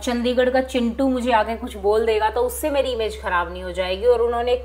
चंडीगढ़ का चिंटू मुझे आके कुछ बोल देगा तो उससे मेरी इमेज खराब नहीं हो जाएगी। और उन्होंने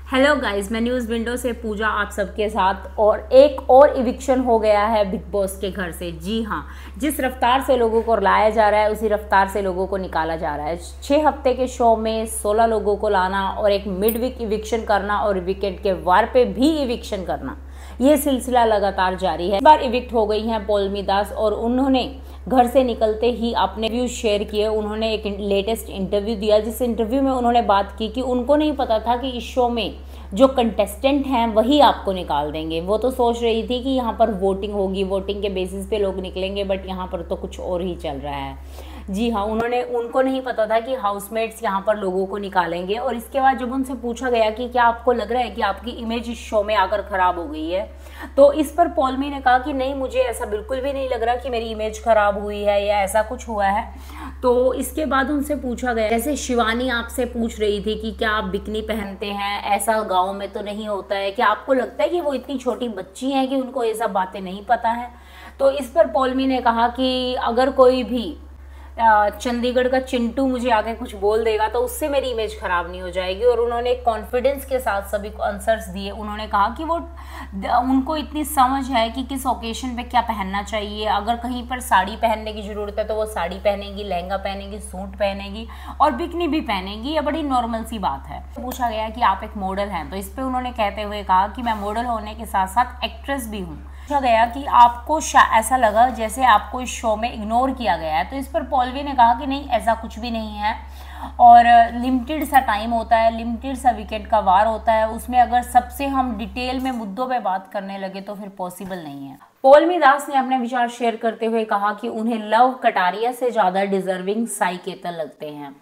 हेलो गाइस, मैं न्यूज़ विंडो से पूजा आप सबके साथ। और एक और इविक्शन हो गया है बिग बॉस के घर से। जी हाँ, जिस रफ्तार से लोगों को लाया जा रहा है उसी रफ्तार से लोगों को निकाला जा रहा है। 6 हफ्ते के शो में 16 लोगों को लाना और एक मिड वीक इविक्शन करना और वीकेंड के वार पे भी इविक्शन करना, ये सिलसिला लगातार जारी है। इस बार इविक्ट हो गई हैं पौलमी दास और उन्होंने घर से निकलते ही अपने व्यूज शेयर किए। उन्होंने एक लेटेस्ट इंटरव्यू दिया, जिस इंटरव्यू में उन्होंने बात की कि उनको नहीं पता था कि इस शो में जो कंटेस्टेंट हैं वही आपको निकाल देंगे। वो तो सोच रही थी कि यहाँ पर वोटिंग होगी, वोटिंग के बेसिस पे लोग निकलेंगे, बट यहाँ पर तो कुछ और ही चल रहा है। जी हाँ, उनको नहीं पता था कि हाउसमेट्स यहाँ पर लोगों को निकालेंगे। और इसके बाद जब उनसे पूछा गया कि क्या आपको लग रहा है कि आपकी इमेज इस शो में आकर खराब हो गई है, तो इस पर पौलमी ने कहा कि नहीं, मुझे ऐसा बिल्कुल भी नहीं लग रहा कि मेरी इमेज खराब हुई है या ऐसा कुछ हुआ है। तो इसके बाद उनसे पूछा गया, जैसे शिवानी आपसे पूछ रही थी कि क्या आप बिकनी पहनते हैं, ऐसा गाँव में तो नहीं होता है, क्या आपको लगता है कि वो इतनी छोटी बच्ची हैं कि उनको ये सब बातें नहीं पता है। तो इस पर पौलमी ने कहा कि अगर कोई भी चंडीगढ़ का चिंटू मुझे आके कुछ बोल देगा तो उससे मेरी इमेज खराब नहीं हो जाएगी। और उन्होंने कॉन्फिडेंस के साथ सभी को आंसर्स दिए। उन्होंने कहा कि वो उनको इतनी समझ है कि किस ओकेशन पे क्या पहनना चाहिए। अगर कहीं पर साड़ी पहनने की ज़रूरत है तो वो साड़ी पहनेगी, लहंगा पहनेगी, सूट पहनेगी और बिकनी भी पहनेगी। ये बड़ी नॉर्मल सी बात है। पूछा गया कि आप एक मॉडल हैं, तो इस पर उन्होंने कहते हुए कहा कि मैं मॉडल होने के साथ साथ एक्ट्रेस भी हूँ। पूछा गया कि आपको ऐसा लगा जैसे आपको इस शो में इग्नोर किया गया है, तो इस पर पौलवी ने कहा कि नहीं, ऐसा कुछ भी नहीं है और लिमिटेड सा टाइम होता है, लिमिटेड सा वीकेंड का वार होता है, उसमें अगर सबसे हम डिटेल में मुद्दों पे बात करने लगे तो फिर पॉसिबल नहीं है। पौलमी दास ने अपने विचार शेयर करते हुए कहा कि उन्हें लव कटारिया से ज़्यादा डिजर्विंग साई केतन लगते हैं।